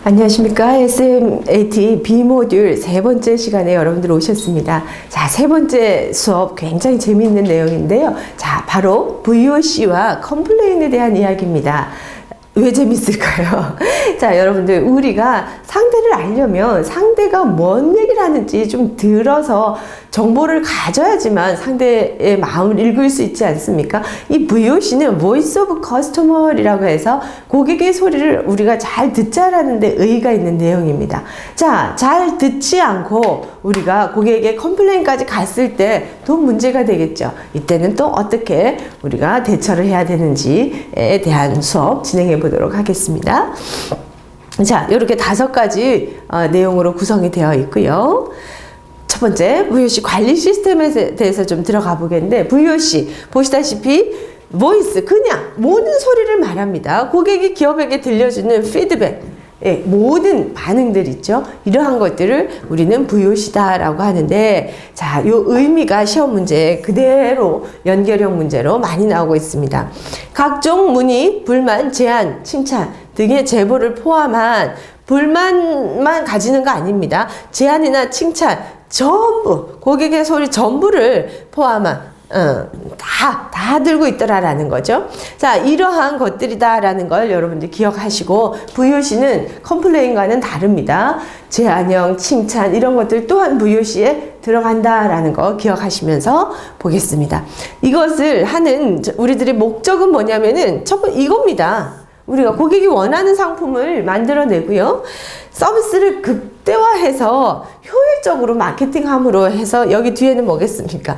안녕하십니까. SMAT B모듈 세 번째 시간에 여러분들 오셨습니다. 자, 세 번째 수업 굉장히 재미있는 내용인데요. 자, 바로 VOC와 컴플레인에 대한 이야기입니다. 왜 재밌을까요? 자, 여러분들, 우리가 상대를 알려면 상대가 뭔 얘기를 하는지 좀 들어서 정보를 가져야지만 상대의 마음을 읽을 수 있지 않습니까? 이 VOC는 Voice of Customer이라고 해서 고객의 소리를 우리가 잘 듣자라는 데 의의가 있는 내용입니다. 자, 잘 듣지 않고 우리가 고객에게 컴플레인까지 갔을 때 또 문제가 되겠죠. 이때는 또 어떻게 우리가 대처를 해야 되는지에 대한 수업 진행해 보도록 하겠습니다. 자, 이렇게 5가지 내용으로 구성이 되어 있고요. 첫 번째, VOC 관리 시스템에 대해서 좀 들어가 보겠는데, VOC 보시다시피 voice, 그냥 모든 소리를 말합니다. 고객이 기업에게 들려주는 피드백, 예, 모든 반응들 있죠. 이러한 것들을 우리는 VOC다라고 하는데, 자, 요 의미가 시험 문제에 그대로 연결형 문제로 많이 나오고 있습니다. 각종 문의, 불만, 제안, 칭찬 등의 제보를 포함한 불만만 가지는 거 아닙니다. 제안이나 칭찬 전부, 고객의 소리 전부를 포함한 다 들고 있더라라는 거죠. 자, 이러한 것들이다라는 걸 여러분들 기억하시고, VOC는 컴플레인과는 다릅니다. 제안형, 칭찬 이런 것들 또한 VOC에 들어간다라는 거 기억하시면서 보겠습니다. 이것을 하는 우리들의 목적은 뭐냐면은 첫 번째 이겁니다. 우리가 고객이 원하는 상품을 만들어내고요. 서비스를 극대화해서 효율적으로 마케팅함으로 해서 여기 뒤에는 뭐겠습니까?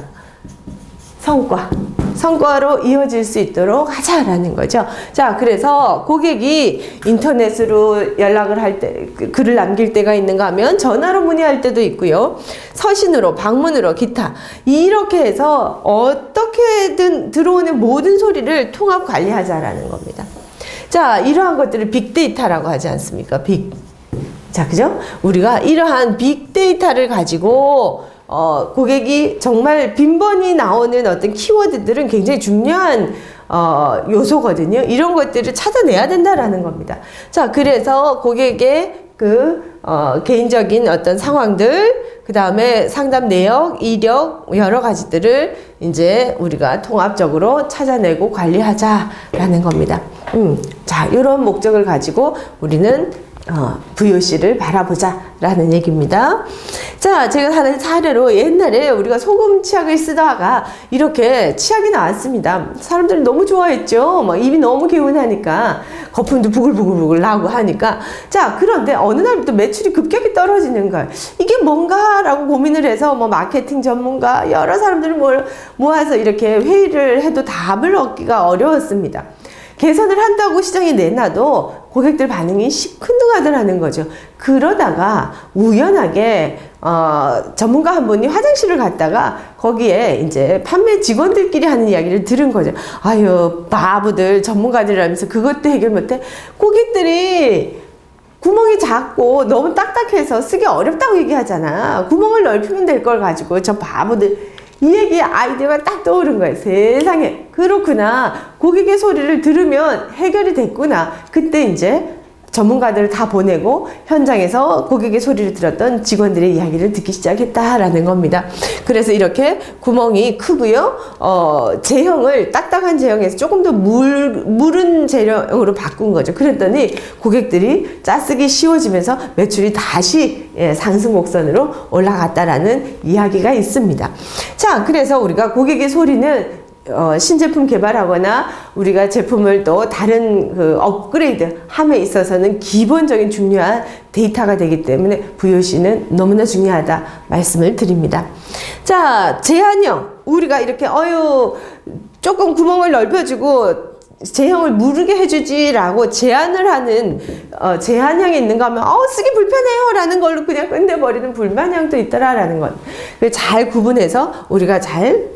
성과로 이어질 수 있도록 하자라는 거죠. 자, 그래서 고객이 인터넷으로 연락을 할 때, 글을 남길 때가 있는가 하면 전화로 문의할 때도 있고요. 서신으로, 방문으로, 기타. 이렇게 해서 어떻게든 들어오는 모든 소리를 통합 관리하자라는 겁니다. 자, 이러한 것들을 빅데이터라고 하지 않습니까? 자, 그죠? 우리가 이러한 빅데이터를 가지고 고객이 정말 빈번히 나오는 어떤 키워드들은 굉장히 중요한 요소거든요. 이런 것들을 찾아내야 된다라는 겁니다. 자, 그래서 고객의 개인적인 어떤 상황들, 그 다음에 상담 내역, 이력, 여러 가지들을 이제 우리가 통합적으로 찾아내고 관리하자라는 겁니다. 자, 이런 목적을 가지고 우리는 VOC를 바라보자 라는 얘기입니다. 자, 제가 하는 사례로 옛날에 우리가 소금 치약을 쓰다가 이렇게 치약이 나왔습니다. 사람들이 너무 좋아했죠. 막 입이 너무 개운하니까 거품도 부글부글 나고 하니까. 자, 그런데 어느 날부터 매출이 급격히 떨어지는 거예요. 이게 뭔가라고 고민을 해서 뭐 마케팅 전문가 여러 사람들을 모아서 이렇게 회의를 해도 답을 얻기가 어려웠습니다. 개선을 한다고 시장에 내놔도 고객들 반응이 시큰둥하더라는 거죠. 그러다가 우연하게 전문가 한 분이 화장실을 갔다가 거기에 이제 판매 직원들끼리 하는 이야기를 들은 거죠. 아유, 바보들, 전문가들이라면서 그것도 해결 못해. 고객들이 구멍이 작고 너무 딱딱해서 쓰기 어렵다고 얘기하잖아. 구멍을 넓히면 될 걸 가지고 저 바보들, 이 얘기에 아이디어가 딱 떠오른 거예요. 세상에, 그렇구나. 고객의 소리를 들으면 해결이 됐구나. 그때 이제 전문가들을 다 보내고 현장에서 고객의 소리를 들었던 직원들의 이야기를 듣기 시작했다라는 겁니다. 그래서 이렇게 구멍이 크고요. 제형을 딱딱한 제형에서 조금 더 무른 제형으로 바꾼 거죠. 그랬더니 고객들이 짜쓰기 쉬워지면서 매출이 다시 상승 곡선으로 올라갔다라는 이야기가 있습니다. 자, 그래서 우리가 고객의 소리는 신제품 개발하거나 우리가 제품을 또 다른 업그레이드 함에 있어서는 기본적인 중요한 데이터가 되기 때문에 VOC는 너무나 중요하다 말씀을 드립니다. 자, 제한형. 우리가 이렇게 조금 구멍을 넓혀주고 제형을 무르게 해주지라고 제안을 하는 제한형이 있는가 하면 쓰기 불편해요 라는 걸로 그냥 끝내버리는 불만형도 있더라라는 것. 잘 구분해서 우리가 잘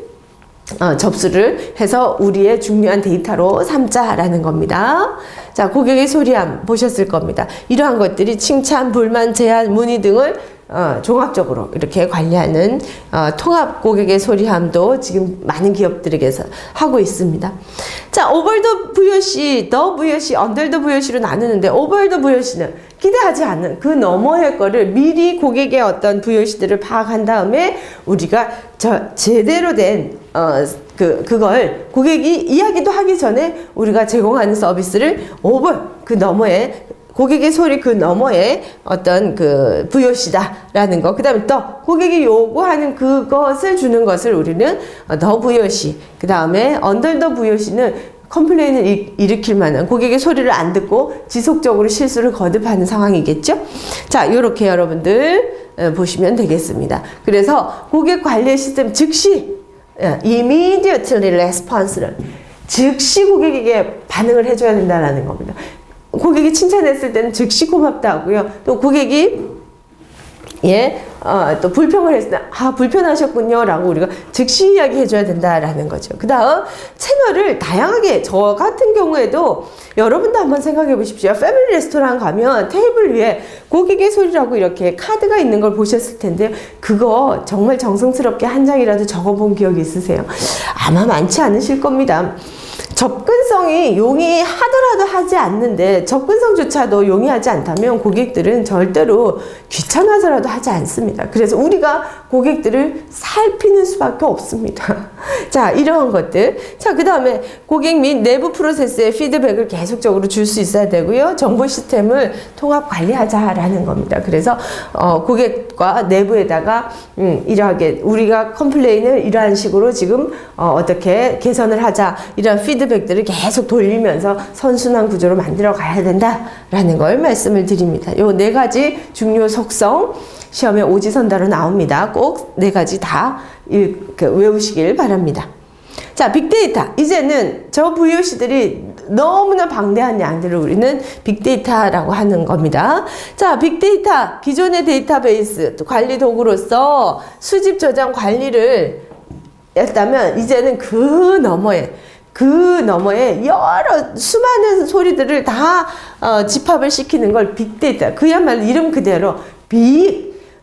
접수를 해서 우리의 중요한 데이터로 삼자라는 겁니다. 자, 고객의 소리함 보셨을 겁니다. 이러한 것들이 칭찬, 불만, 제안, 문의 등을 종합적으로 이렇게 관리하는 통합 고객의 소리함도 지금 많은 기업들에게서 하고 있습니다. 자, over the VOC, the VOC, under the VOC로 나누는데 over the VOC는 기대하지 않는 그 너머의 거를 미리 고객의 어떤 VOC들을 파악한 다음에 우리가 제대로 된 그걸 고객이 이야기도 하기 전에 우리가 제공하는 서비스를 over 그 너머에 고객의 소리 그 너머에 어떤 그 VOC다라는 거. 그 다음에 또 고객이 요구하는 그것을 주는 것을 우리는 the VOC. 그 다음에 under the VOC는 컴플레인을 일으킬 만한 고객의 소리를 안 듣고 지속적으로 실수를 거듭하는 상황이겠죠. 자, 요렇게 여러분들 보시면 되겠습니다. 그래서 고객 관리 시스템 즉시 immediately response는 즉시 고객에게 반응을 해줘야 된다는 겁니다. 고객이 칭찬했을 때는 즉시 고맙다 하고요. 또 고객이 또 불평을 했을 때 불편하셨군요 라고 우리가 즉시 이야기해줘야 된다라는 거죠. 그 다음 채널을 다양하게 저 같은 경우에도 여러분도 한번 생각해 보십시오. 패밀리 레스토랑 가면 테이블 위에 고객의 소리라고 이렇게 카드가 있는 걸 보셨을 텐데요. 그거 정말 정성스럽게 한 장이라도 적어본 기억이 있으세요? 아마 많지 않으실 겁니다. 접근성이 용이하더라도 하지 않는데 접근성조차도 용이하지 않다면 고객들은 절대로 귀찮아서라도 하지 않습니다. 그래서 우리가 고객들을 살피는 수밖에 없습니다. 자, 이러한 것들. 자, 그 다음에 고객 및 내부 프로세스에 피드백을 계속적으로 줄 수 있어야 되고요. 정보 시스템을 통합 관리하자라는 겁니다. 그래서 고객과 내부에다가 이러하게 우리가 컴플레인을 이러한 식으로 지금 어떻게 개선을 하자 이런 피드백들을 계속 돌리면서 선순환 구조로 만들어 가야 된다라는 걸 말씀을 드립니다. 요 네 가지 중요 속성 시험에 오지선다로 나옵니다. 꼭 네 가지 다 외우시길 바랍니다. 자, 빅데이터. 이제는 저 VOC들이 너무나 방대한 양들을 우리는 빅데이터라고 하는 겁니다. 자, 빅데이터. 기존의 데이터베이스 관리 도구로서 수집, 저장, 관리를 했다면 이제는 그 너머에 여러 수많은 소리들을 다 집합을 시키는 걸 빅데이터. 그야말로 이름 그대로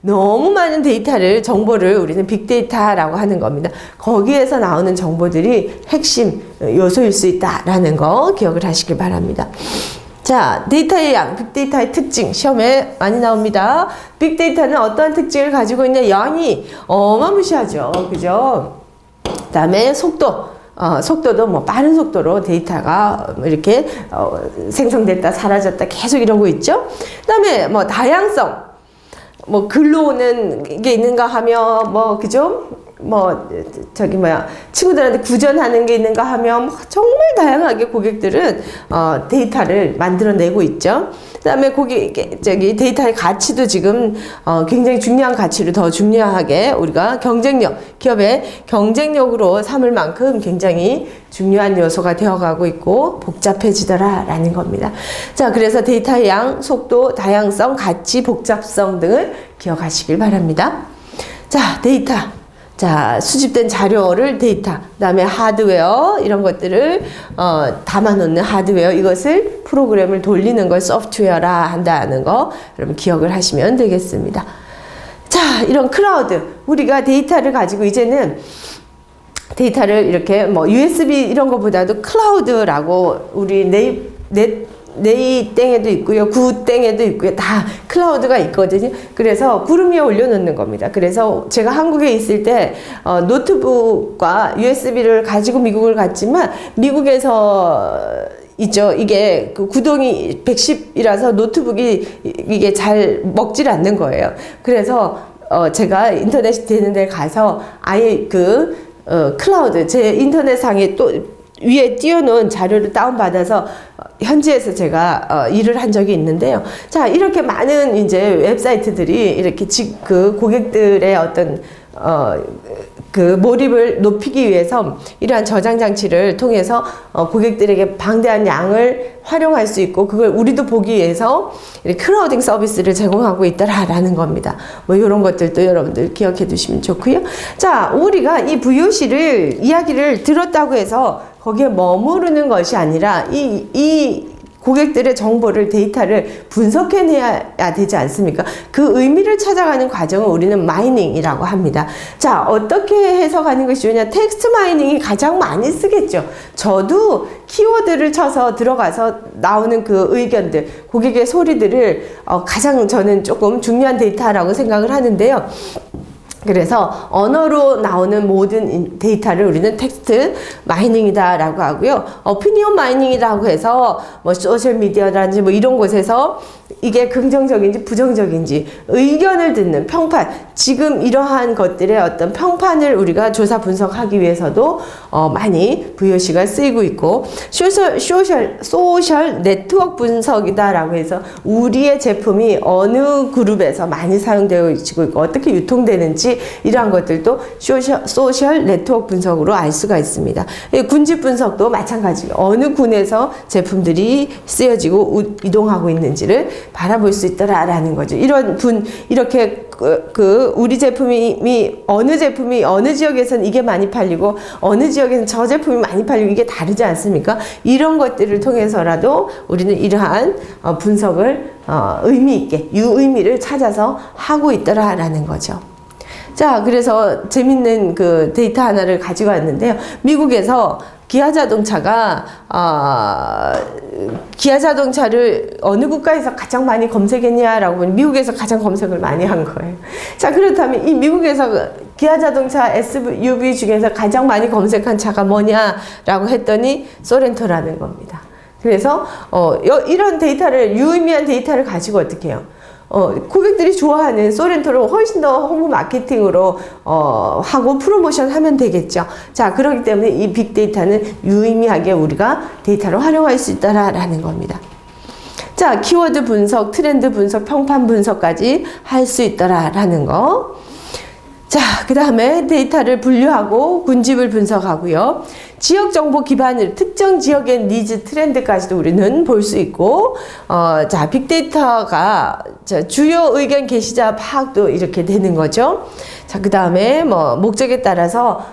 너무 많은 정보를 우리는 빅데이터라고 하는 겁니다. 거기에서 나오는 정보들이 핵심 요소일 수 있다라는 거 기억을 하시길 바랍니다. 자, 데이터의 양, 빅데이터의 특징 시험에 많이 나옵니다. 빅데이터는 어떠한 특징을 가지고 있냐? 양이 어마무시하죠. 그죠? 그 다음에 속도도 뭐 빠른 속도로 데이터가 이렇게 생성됐다 사라졌다 계속 이런 거 있죠. 그 다음에 뭐 다양성, 뭐 글로 오는 게 있는가 하면 그죠? 친구들한테 구전하는 게 있는가 하면 정말 다양하게 고객들은 데이터를 만들어내고 있죠. 그다음에 데이터의 가치도 지금 굉장히 중요한 가치를 더 중요하게 우리가 기업의 경쟁력으로 삼을 만큼 굉장히 중요한 요소가 되어가고 있고 복잡해지더라라는 겁니다. 자, 그래서 데이터의 양, 속도, 다양성, 가치, 복잡성 등을 기억하시길 바랍니다. 자, 데이터. 자, 수집된 자료를 데이터, 그 다음에 하드웨어, 이런 것들을, 담아놓는 하드웨어, 이것을 프로그램을 돌리는 걸 소프트웨어라 한다는 거, 여러분 기억을 하시면 되겠습니다. 자, 이런 클라우드. 우리가 데이터를 가지고 이제는 데이터를 이렇게 USB 이런 거보다도 클라우드라고 우리 네이 땡에도 있고요, 구 땡에도 있고요, 다 클라우드가 있거든요. 그래서 구름 위에 올려놓는 겁니다. 그래서 제가 한국에 있을 때 노트북과 USB를 가지고 미국을 갔지만 미국에서 있죠. 이게 그 구동이 110이라서 노트북이 이게 잘 먹질 않는 거예요. 그래서 제가 인터넷이 되는 데 가서 아예 클라우드 제 인터넷상에 또 위에 띄워놓은 자료를 다운받아서 현지에서 제가 일을 한 적이 있는데요. 자, 이렇게 많은 이제 웹사이트들이 이렇게 고객들의 어떤 몰입을 높이기 위해서 이러한 저장 장치를 통해서 고객들에게 방대한 양을 활용할 수 있고 그걸 우리도 보기 위해서 클라우딩 서비스를 제공하고 있다라는 겁니다. 이런 것들도 여러분들 기억해 두시면 좋고요. 자, 우리가 이 VOC를 이야기를 들었다고 해서 거기에 머무르는 것이 아니라 이 고객들의 정보를, 데이터를 분석해내야 되지 않습니까? 그 의미를 찾아가는 과정을 우리는 마이닝이라고 합니다. 자, 어떻게 해석하는 것이 좋냐? 텍스트 마이닝이 가장 많이 쓰겠죠. 저도 키워드를 쳐서 들어가서 나오는 그 의견들, 고객의 소리들을 가장 저는 조금 중요한 데이터라고 생각을 하는데요. 그래서 언어로 나오는 모든 데이터를 우리는 텍스트 마이닝이다라고 하고요. 오피니언 마이닝이라고 해서 뭐 소셜 미디어라든지 뭐 이런 곳에서 이게 긍정적인지 부정적인지 의견을 듣는 평판, 지금 이러한 것들의 어떤 평판을 우리가 조사 분석하기 위해서도 많이 VOC가 쓰이고 있고, 소셜 네트워크 분석이다라고 해서 우리의 제품이 어느 그룹에서 많이 사용되고 있고 어떻게 유통되는지 이러한 것들도 소셜 네트워크 분석으로 알 수가 있습니다. 군집 분석도 마찬가지예요. 어느 군에서 제품들이 쓰여지고 이동하고 있는지를 바라볼 수 있더라라는 거죠. 이렇게 우리 제품이 어느 지역에서는 이게 많이 팔리고 어느 지역에서는 저 제품이 많이 팔리고 이게 다르지 않습니까? 이런 것들을 통해서라도 우리는 이러한 분석을 의미 있게 유의미를 찾아서 하고 있더라라는 거죠. 자, 그래서 재밌는 그 데이터 하나를 가지고 왔는데요. 미국에서 기아자동차를 어느 국가에서 가장 많이 검색했냐라고 보면 미국에서 가장 검색을 많이 한 거예요. 자, 그렇다면 이 미국에서 기아자동차 SUV 중에서 가장 많이 검색한 차가 뭐냐라고 했더니 소렌토라는 겁니다. 그래서 이런 데이터를, 유의미한 데이터를 가지고 어떻게 해요? 고객들이 좋아하는 소렌토를 훨씬 더 홍보 마케팅으로 하고 프로모션 하면 되겠죠. 자, 그렇기 때문에 이 빅데이터는 유의미하게 우리가 데이터로 활용할 수 있다라는 겁니다. 자, 키워드 분석, 트렌드 분석, 평판 분석까지 할 수 있다라는 거. 자, 그 다음에 데이터를 분류하고 군집을 분석하고요. 지역 정보 기반으로 특정 지역의 니즈 트렌드까지도 우리는 볼 수 있고, 자, 빅데이터가 주요 의견 게시자 파악도 이렇게 되는 거죠. 자, 그 다음에 뭐 목적에 따라서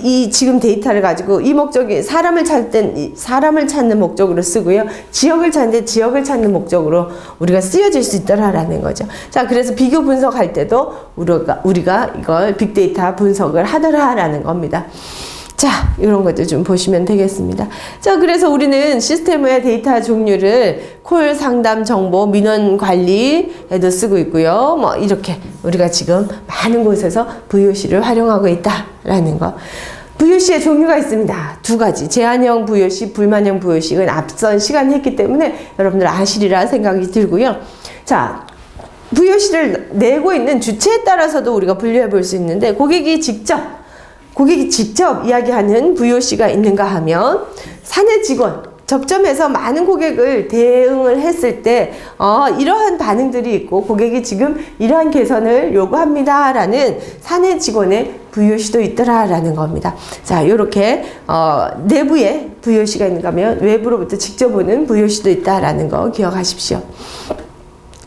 이 지금 데이터를 가지고 이 목적이 사람을 찾을 땐 사람을 찾는 목적으로 쓰고요. 지역을 찾는 데 지역을 찾는 목적으로 우리가 쓰여질 수 있다라는 거죠. 자, 그래서 비교 분석할 때도 우리가 이걸 빅데이터 분석을 하더라라는 겁니다. 자, 이런 것들 좀 보시면 되겠습니다. 자, 그래서 우리는 시스템의 데이터 종류를 콜 상담 정보, 민원 관리에도 쓰고 있고요. 뭐 이렇게 우리가 지금 많은 곳에서 VOC를 활용하고 있다라는 거. VOC의 종류가 있습니다. 두 가지. 제한형 VOC, 불만형 VOC는 앞선 시간에 했기 때문에 여러분들 아시리라 생각이 들고요. 자, VOC를 내고 있는 주체에 따라서도 우리가 분류해 볼 수 있는데, 고객이 직접 이야기하는 VOC가 있는가 하면, 사내 직원, 접점해서 많은 고객을 대응을 했을 때 이러한 반응들이 있고 고객이 지금 이러한 개선을 요구합니다라는 사내 직원의 VOC도 있더라라는 겁니다. 자, 요렇게 내부에 VOC가 있는가 하면 외부로부터 직접 오는 VOC도 있다라는 거 기억하십시오.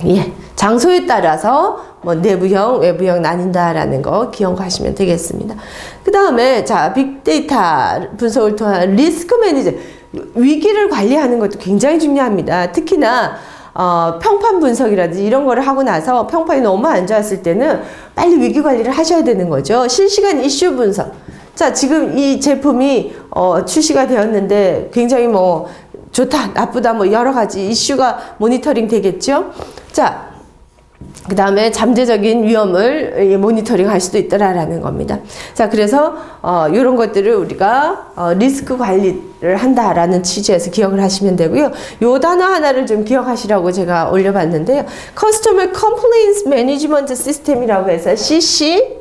예, 장소에 따라서 뭐 내부형, 외부형 나뉜다라는 거 기억하시면 되겠습니다. 그 다음에 자, 빅데이터 분석을 통한 리스크 매니저, 위기를 관리하는 것도 굉장히 중요합니다. 특히나 평판 분석이라든지 이런 거를 하고 나서 평판이 너무 안 좋았을 때는 빨리 위기 관리를 하셔야 되는 거죠. 실시간 이슈 분석. 자, 지금 이 제품이 출시가 되었는데 굉장히 뭐 좋다, 나쁘다, 뭐 여러 가지 이슈가 모니터링 되겠죠. 자, 그 다음에 잠재적인 위험을 모니터링 할 수도 있다라는 겁니다. 자, 그래서 이런 것들을 우리가 리스크 관리를 한다라는 취지에서 기억을 하시면 되고요. 요 단어 하나를 좀 기억하시라고 제가 올려봤는데요. Customer Complaints Management System이라고 해서 CC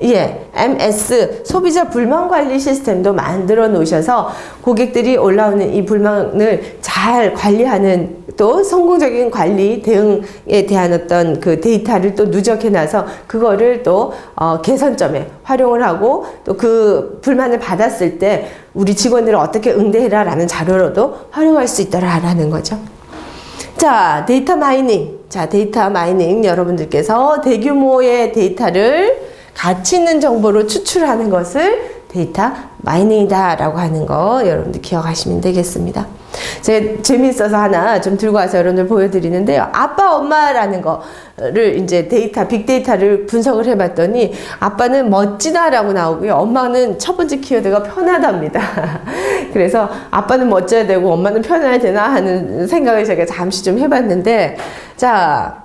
MS, 소비자 불만 관리 시스템도 만들어 놓으셔서 고객들이 올라오는 이 불만을 잘 관리하는, 또 성공적인 관리 대응에 대한 어떤 그 데이터를 또 누적해 놔서 그거를 또 개선점에 활용을 하고, 또 그 불만을 받았을 때 우리 직원들을 어떻게 응대해라 라는 자료로도 활용할 수 있다라는 거죠. 자, 데이터 마이닝. 자, 데이터 마이닝, 여러분들께서 대규모의 데이터를 가치 있는 정보로 추출하는 것을 데이터 마이닝이다 라고 하는 거 여러분들 기억하시면 되겠습니다. 제가 재미있어서 하나 좀 들고 와서 여러분들 보여드리는데요. 아빠, 엄마라는 거를 이제 빅데이터를 분석을 해봤더니 아빠는 멋지다라고 나오고요. 엄마는 첫 번째 키워드가 편하답니다. 그래서 아빠는 멋져야 되고 엄마는 편해야 되나 하는 생각을 제가 잠시 좀 해봤는데, 자,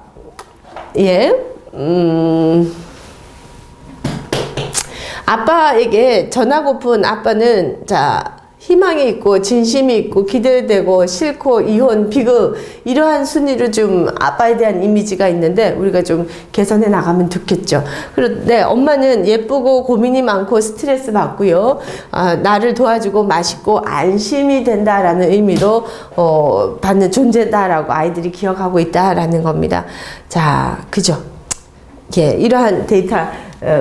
아빠에게 전하고픈 아빠는, 자, 희망이 있고 진심이 있고 기대되고 싫고 이혼 비극 이러한 순위로 좀 아빠에 대한 이미지가 있는데 우리가 좀 개선해 나가면 좋겠죠. 그런데 엄마는 예쁘고 고민이 많고 스트레스 받고요. 나를 도와주고 맛있고 안심이 된다라는 의미로 받는 존재다라고 아이들이 기억하고 있다라는 겁니다. 자, 그죠? 이러한 데이터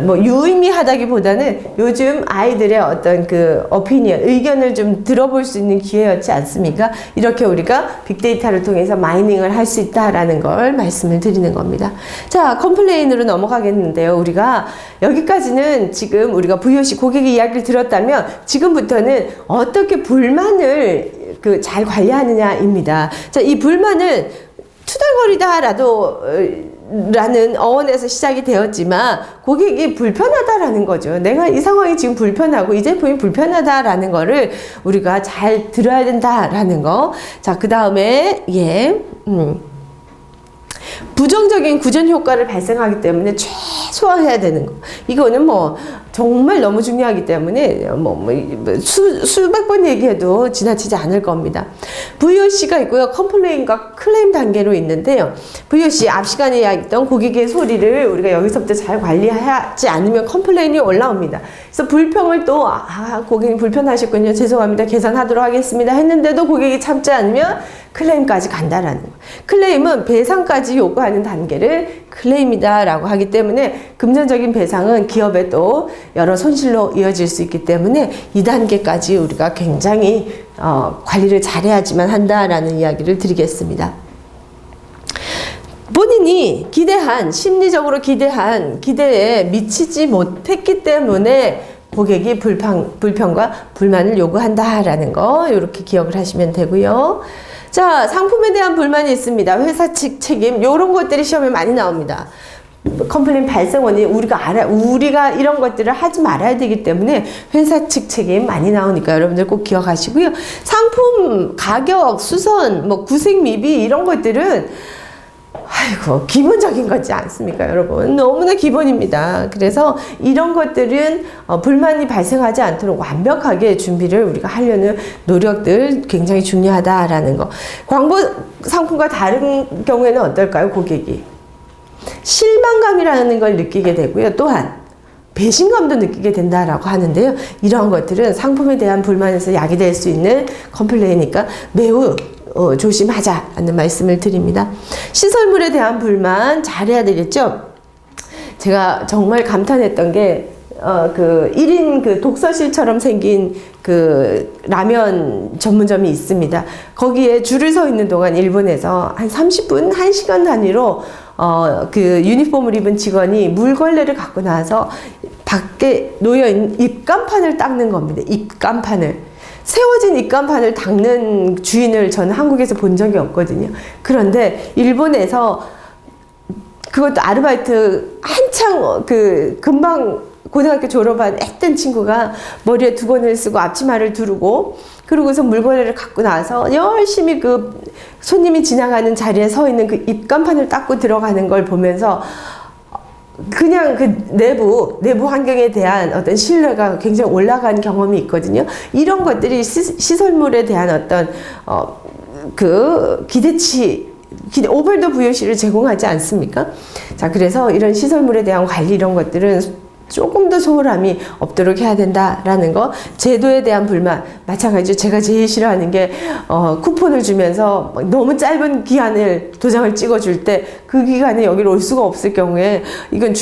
뭐 유의미하다기보다는 요즘 아이들의 어떤 그 오피니언, 의견을 좀 들어볼 수 있는 기회였지 않습니까? 이렇게 우리가 빅데이터를 통해서 마이닝을 할 수 있다라는 걸 말씀을 드리는 겁니다. 자, 컴플레인으로 넘어가겠는데요. 우리가 여기까지는 지금 우리가 VOC 고객의 이야기를 들었다면 지금부터는 어떻게 불만을 잘 관리하느냐입니다. 자, 이 불만은 투덜거리다라도 라는 어원에서 시작이 되었지만 고객이 불편하다라는 거죠. 내가 이 상황이 지금 불편하고 이 제품이 불편하다라는 거를 우리가 잘 들어야 된다라는 거. 자, 그 다음에 부정적인 구전 효과를 발생하기 때문에 최소화해야 되는 거. 이거는 뭐 정말 너무 중요하기 때문에 수백 번 얘기해도 지나치지 않을 겁니다. VOC가 있고요. 컴플레인과 클레임 단계로 있는데요. VOC 앞 시간에 이야기했던 고객의 소리를 우리가 여기서부터 잘 관리하지 않으면 컴플레인이 올라옵니다. 그래서 불평을 또 고객님 불편하셨군요. 죄송합니다. 개선하도록 하겠습니다. 했는데도 고객이 참지 않으면 클레임까지 간다라는 거예요. 클레임은 배상까지 요구하는 단계를 클레임이다라고 하기 때문에 금전적인 배상은 기업에 또 여러 손실로 이어질 수 있기 때문에 이 단계까지 우리가 굉장히 관리를 잘해야지만 한다라는 이야기를 드리겠습니다. 본인이 심리적으로 기대한 기대에 미치지 못했기 때문에 고객이 불평과 불만을 요구한다라는 거 이렇게 기억을 하시면 되고요. 자, 상품에 대한 불만이 있습니다. 회사 측 책임, 이런 것들이 시험에 많이 나옵니다. 컴플레인 발생 원인 우리가 이런 것들을 하지 말아야 되기 때문에 회사 측 책임 많이 나오니까 여러분들 꼭 기억하시고요. 상품 가격, 수선, 구색 미비 이런 것들은 기본적인 거지 않습니까, 여러분? 너무나 기본입니다. 그래서 이런 것들은 불만이 발생하지 않도록 완벽하게 준비를 우리가 하려는 노력들 굉장히 중요하다라는 거. 광고 상품과 다른 경우에는 어떨까요, 고객이? 실망감이라는 걸 느끼게 되고요. 또한 배신감도 느끼게 된다라고 하는데요. 이러한 것들은 상품에 대한 불만에서 야기될 수 있는 컴플레인이니까 매우 조심하자라는 말씀을 드립니다. 시설물에 대한 불만 잘해야 되겠죠? 제가 정말 감탄했던 게 1인 독서실처럼 생긴 라면 전문점이 있습니다. 거기에 줄을 서 있는 동안 일본에서 한 30분, 1시간 단위로 유니폼을 입은 직원이 물걸레를 갖고 나와서 밖에 놓여있는 입간판을 닦는 겁니다. 입간판을. 세워진 입간판을 닦는 주인을 저는 한국에서 본 적이 없거든요. 그런데 일본에서 그것도 아르바이트 한창 금방 고등학교 졸업한 애뜬 친구가 머리에 두건을 쓰고 앞치마를 두르고 그러고서 물걸레를 갖고 나서 열심히 손님이 지나가는 자리에 서 있는 그 입간판을 닦고 들어가는 걸 보면서 그냥 내부 환경에 대한 어떤 신뢰가 굉장히 올라간 경험이 있거든요. 이런 것들이 시설물에 대한 어떤 오버더 VOC를 제공하지 않습니까? 자, 그래서 이런 시설물에 대한 관리 이런 것들은 조금 더 소홀함이 없도록 해야 된다라는 거. 제도에 대한 불만 마찬가지로 제가 제일 싫어하는 게 쿠폰을 주면서 너무 짧은 기한을 도장을 찍어줄 때 그 기간에 여기로 올 수가 없을 경우에 이건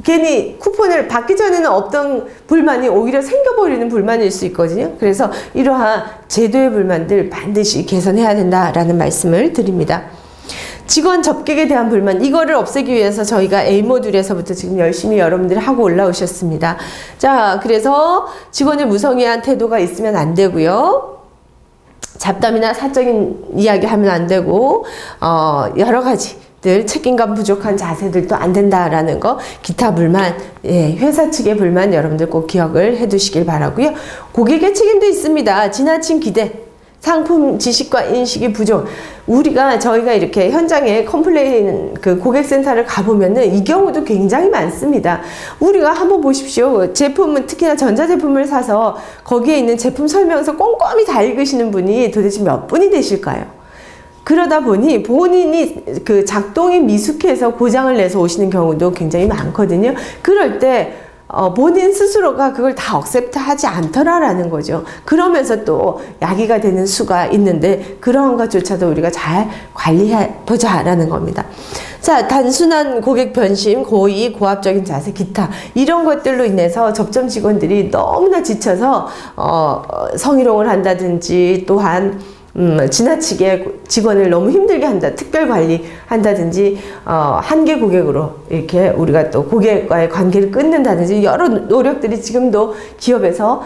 괜히 쿠폰을 받기 전에는 없던 불만이 오히려 생겨버리는 불만일 수 있거든요. 그래서 이러한 제도의 불만들 반드시 개선해야 된다라는 말씀을 드립니다. 직원 접객에 대한 불만, 이거를 없애기 위해서 저희가 A 모듈에서부터 지금 열심히 여러분들이 하고 올라오셨습니다. 자, 그래서 직원의 무성의한 태도가 있으면 안 되고요. 잡담이나 사적인 이야기 하면 안 되고, 여러 가지들 책임감 부족한 자세들도 안 된다라는 거, 기타 불만, 예, 회사 측의 불만 여러분들 꼭 기억을 해 두시길 바라고요. 고객의 책임도 있습니다. 지나친 기대. 상품 지식과 인식이 부족. 저희가 이렇게 현장에 컴플레인 그 고객센터를 가보면은 이 경우도 굉장히 많습니다. 우리가 한번 보십시오. 제품은 특히나 전자제품을 사서 거기에 있는 제품 설명서 꼼꼼히 다 읽으시는 분이 도대체 몇 분이 되실까요? 그러다 보니 본인이 그 작동이 미숙해서 고장을 내서 오시는 경우도 굉장히 많거든요. 그럴 때 본인 스스로가 그걸 다 억셉트 하지 않더라라는 거죠. 그러면서 또 야기가 되는 수가 있는데 그러한 것조차도 우리가 잘 관리해 보자라는 겁니다. 자, 단순한 고객 변심, 고의, 고압적인 자세, 기타 이런 것들로 인해서 접점 직원들이 너무나 지쳐서 성희롱을 한다든지 또한 지나치게 직원을 너무 힘들게 한다, 특별 관리 한다든지, 한계 고객으로 이렇게 우리가 또 고객과의 관계를 끊는다든지 여러 노력들이 지금도 기업에서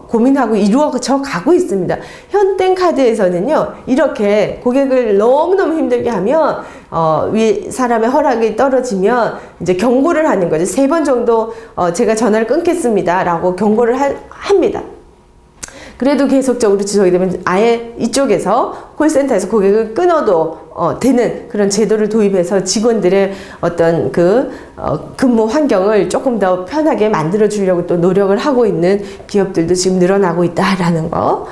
고민하고 이루어져 가고 있습니다. 현땡카드에서는요, 이렇게 고객을 너무너무 힘들게 하면, 위 사람의 허락이 떨어지면 이제 경고를 하는 거죠. 3번 정도, 제가 전화를 끊겠습니다. 라고 경고를 합니다. 그래도 계속적으로 지속이 되면 아예 이쪽에서 콜센터에서 고객을 끊어도 되는 그런 제도를 도입해서 직원들의 어떤 근무 환경을 조금 더 편하게 만들어 주려고 또 노력을 하고 있는 기업들도 지금 늘어나고 있다라는 거.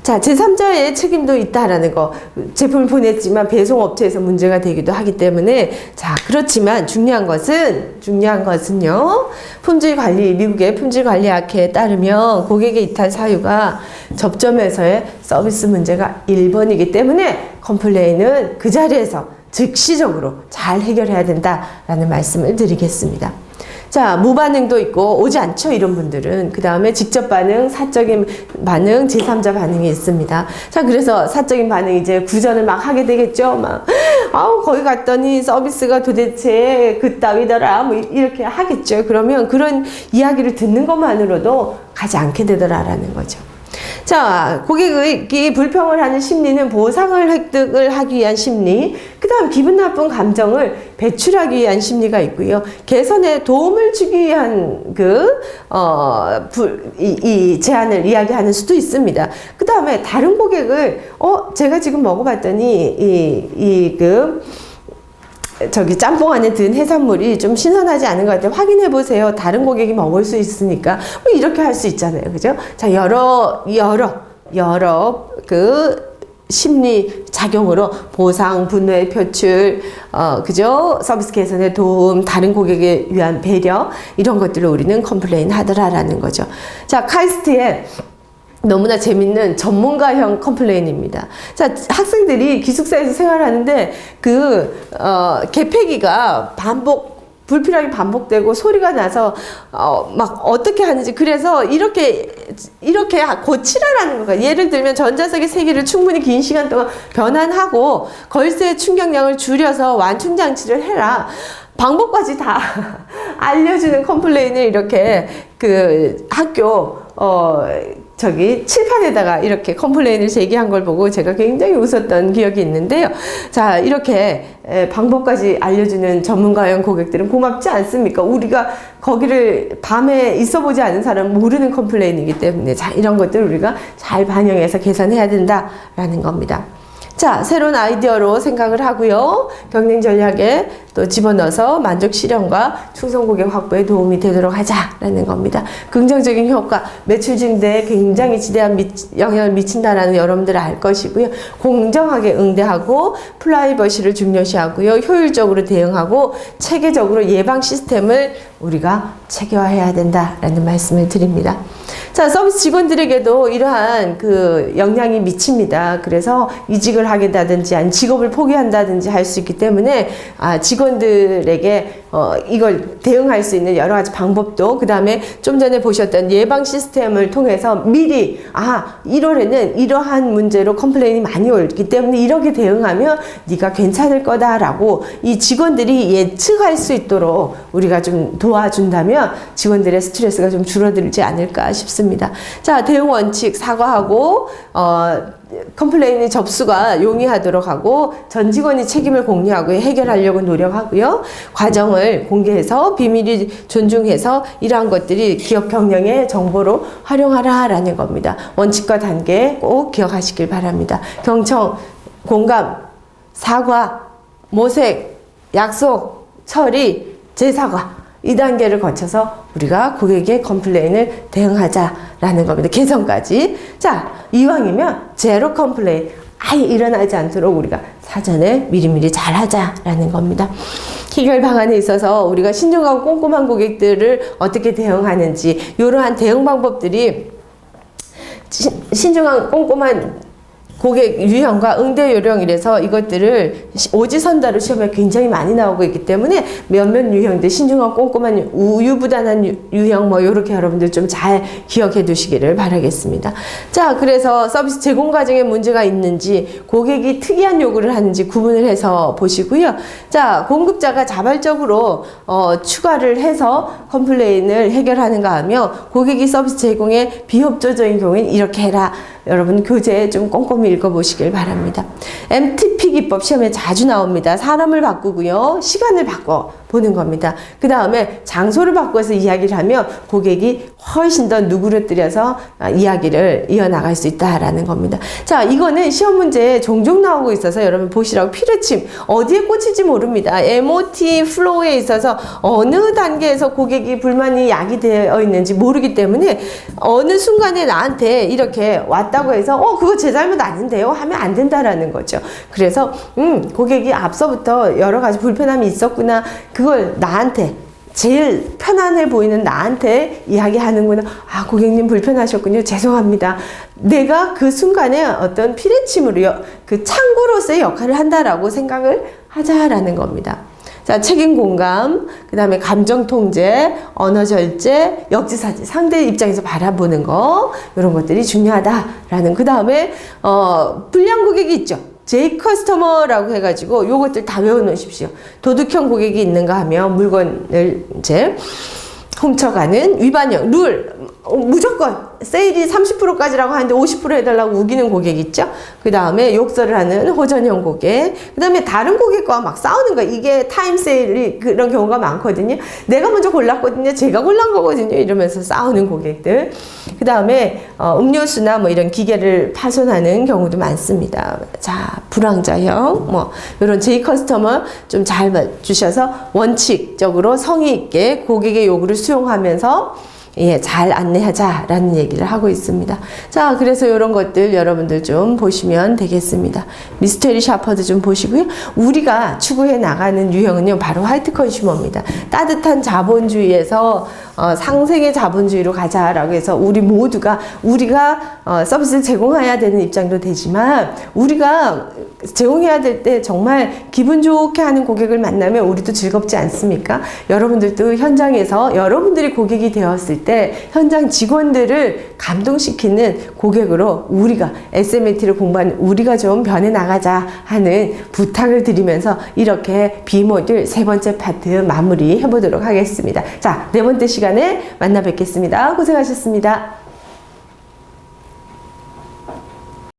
자, 제3자의 책임도 있다라는 거. 제품을 보냈지만 배송업체에서 문제가 되기도 하기 때문에, 자, 그렇지만 중요한 것은요, 품질 관리, 미국의 품질 관리 학회에 따르면 고객의 이탈 사유가 접점에서의 서비스 문제가 1번이기 때문에 컴플레인은 그 자리에서 즉시적으로 잘 해결해야 된다라는 말씀을 드리겠습니다. 자, 무반응도 있고 오지 않죠, 이런 분들은. 그 다음에 직접 반응, 사적인 반응, 제3자 반응이 있습니다. 자, 그래서 사적인 반응 이제 구전을 막 하게 되겠죠. 거기 갔더니 서비스가 도대체 그따위더라, 뭐 이렇게 하겠죠. 그러면 그런 이야기를 듣는 것만으로도 가지 않게 되더라라는 거죠. 자, 고객이 불평을 하는 심리는 보상을 획득을 하기 위한 심리, 그 다음 기분 나쁜 감정을 배출하기 위한 심리가 있고요. 개선에 도움을 주기 위한 이 제안을 이야기하는 수도 있습니다. 그 다음에 다른 고객을, 제가 지금 먹어봤더니, 짬뽕 안에 든 해산물이 좀 신선하지 않은 것 같아요. 확인해 보세요. 다른 고객이 먹을 수 있으니까. 뭐 이렇게 할 수 있잖아요. 그죠? 자, 여러 심리 작용으로 보상, 분노의 표출, 그죠? 서비스 개선에 도움, 다른 고객에 위한 배려, 이런 것들을 우리는 컴플레인 하더라라는 거죠. 자, 카이스트의 너무나 재밌는 전문가형 컴플레인입니다. 자, 학생들이 기숙사에서 생활하는데 개폐기가 불필요하게 반복되고 소리가 나서 막 어떻게 하는지, 그래서 이렇게 고치라라는 거가, 예를 들면 전자석의 세기를 충분히 긴 시간 동안 변환하고 걸쇠의 충격량을 줄여서 완충 장치를 해라. 방법까지 다 알려주는 컴플레인을 이렇게 학교 칠판에다가 이렇게 컴플레인을 제기한 걸 보고 제가 굉장히 웃었던 기억이 있는데요. 자, 이렇게 방법까지 알려주는 전문가형 고객들은 고맙지 않습니까? 우리가 거기를 밤에 있어보지 않은 사람은 모르는 컴플레인이기 때문에, 자, 이런 것들을 우리가 잘 반영해서 개선해야 된다라는 겁니다. 자, 새로운 아이디어로 생각을 하고요. 경쟁 전략에 또 집어넣어서 만족 실현과 충성 고객 확보에 도움이 되도록 하자라는 겁니다. 긍정적인 효과, 매출 증대에 굉장히 지대한 영향을 미친다라는 여러분들 알 것이고요. 공정하게 응대하고 프라이버시를 중요시하고요. 효율적으로 대응하고 체계적으로 예방 시스템을 우리가 체계화해야 된다라는 말씀을 드립니다. 자, 서비스 직원들에게도 이러한 영향이 미칩니다. 그래서 이직을 하게 되든지 아니면 직업을 포기한다든지 할 수 있기 때문에 직원들에게 이걸 대응할 수 있는 여러 가지 방법도, 그 다음에 좀 전에 보셨던 예방 시스템을 통해서 미리 1월에는 이러한 문제로 컴플레인이 많이 오기 때문에 이렇게 대응하면 네가 괜찮을 거다라고 이 직원들이 예측할 수 있도록 우리가 좀 도와준다면 직원들의 스트레스가 좀 줄어들지 않을까 싶습니다. 자, 대응 원칙 사과하고 컴플레인의 접수가 용이하도록 하고 전 직원이 책임을 공유하고 해결하려고 노력하고요. 과정을 공개해서 비밀이 존중해서 이러한 것들이 기업 경영의 정보로 활용하라라는 겁니다. 원칙과 단계 꼭 기억하시길 바랍니다. 경청, 공감, 사과, 모색, 약속, 처리, 재사과 이 단계를 거쳐서 우리가 고객의 컴플레인을 대응하자라는 겁니다. 개선까지. 자, 이왕이면 제로 컴플레인 아예 일어나지 않도록 우리가 사전에 미리미리 잘 하자라는 겁니다. 해결 방안에 있어서 우리가 신중하고 꼼꼼한 고객들을 어떻게 대응하는지 이러한 대응 방법들이 신중한 꼼꼼한 고객 유형과 응대 요령 이래서 이것들을 오지선다로 시험에 굉장히 많이 나오고 있기 때문에 몇몇 유형들 신중한 꼼꼼한 우유부단한 유형 뭐 이렇게 여러분들 좀 잘 기억해 두시기를 바라겠습니다. 자, 그래서 서비스 제공 과정에 문제가 있는지 고객이 특이한 요구를 하는지 구분을 해서 보시고요. 자, 공급자가 자발적으로 추가를 해서 컴플레인을 해결하는가 하면 고객이 서비스 제공에 비협조적인 경우에는 이렇게 해라. 여러분 교재 좀 꼼꼼히 읽어보시길 바랍니다. MTP 기법 시험에 자주 나옵니다. 사람을 바꾸고요. 시간을 바꿔 보는 겁니다. 그 다음에 장소를 바꿔서 이야기를 하면 고객이 훨씬 더 누그러뜨려서 이야기를 이어나갈 수 있다라는 겁니다. 자, 이거는 시험 문제에 종종 나오고 있어서 여러분 보시라고 피뢰침 어디에 꽂힐지 모릅니다. MOT 플로우에 있어서 어느 단계에서 고객이 불만이 야기되어 있는지 모르기 때문에 어느 순간에 나한테 이렇게 왔다고 해서 그거 제 잘못 아닌데요 하면 안 된다라는 거죠. 그래서 고객이 앞서부터 여러 가지 불편함이 있었구나. 그걸 나한테 제일 편안해 보이는 나한테 이야기하는구나. 아, 고객님 불편하셨군요. 죄송합니다. 내가 그 순간에 어떤 피뢰침으로 그 창구로서의 역할을 한다라고 생각을 하자라는 겁니다. 자, 책임 공감, 그 다음에 감정 통제, 언어 절제, 역지사지, 상대 입장에서 바라보는 거, 이런 것들이 중요하다라는. 그 다음에 불량 고객이 있죠. J 커스터머라고 해가지고 요것들 다 외워놓으십시오. 도둑형 고객이 있는가 하면 물건을 이제 훔쳐가는 위반형 룰, 무조건 세일이 30%까지라고 하는데 50% 해달라고 우기는 고객 있죠. 그 다음에 욕설을 하는 호전형 고객, 그 다음에 다른 고객과 막 싸우는 거. 이게 타임 세일이 그런 경우가 많거든요. 내가 먼저 골랐거든요. 제가 골란 거거든요. 이러면서 싸우는 고객들. 그 다음에 음료수나 뭐 이런 기계를 파손하는 경우도 많습니다. 자, 불황자형 뭐 이런 J 커스터머 좀 잘 주셔서 원칙적으로 성의 있게 고객의 요구를 수용하면서 잘 안내하자라는 얘기를 하고 있습니다. 자, 그래서 이런 것들 여러분들 좀 보시면 되겠습니다. 미스테리 샤퍼도 좀 보시고요. 우리가 추구해 나가는 유형은요, 바로 화이트 컨슈머입니다. 따뜻한 자본주의에서 상생의 자본주의로 가자라고 해서 우리 모두가 서비스를 제공해야 되는 입장도 되지만 우리가 제공해야 될 때 정말 기분 좋게 하는 고객을 만나면 우리도 즐겁지 않습니까? 여러분들도 현장에서 여러분들이 고객이 되었을 때 현장 직원들을 감동시키는 고객으로 우리가 SMAT를 공부한 우리가 좀 변해 나가자 하는 부탁을 드리면서 이렇게 B모듈 세 번째 파트 마무리 해보도록 하겠습니다. 자, 네 번째 시간에 만나 뵙겠습니다. 고생하셨습니다.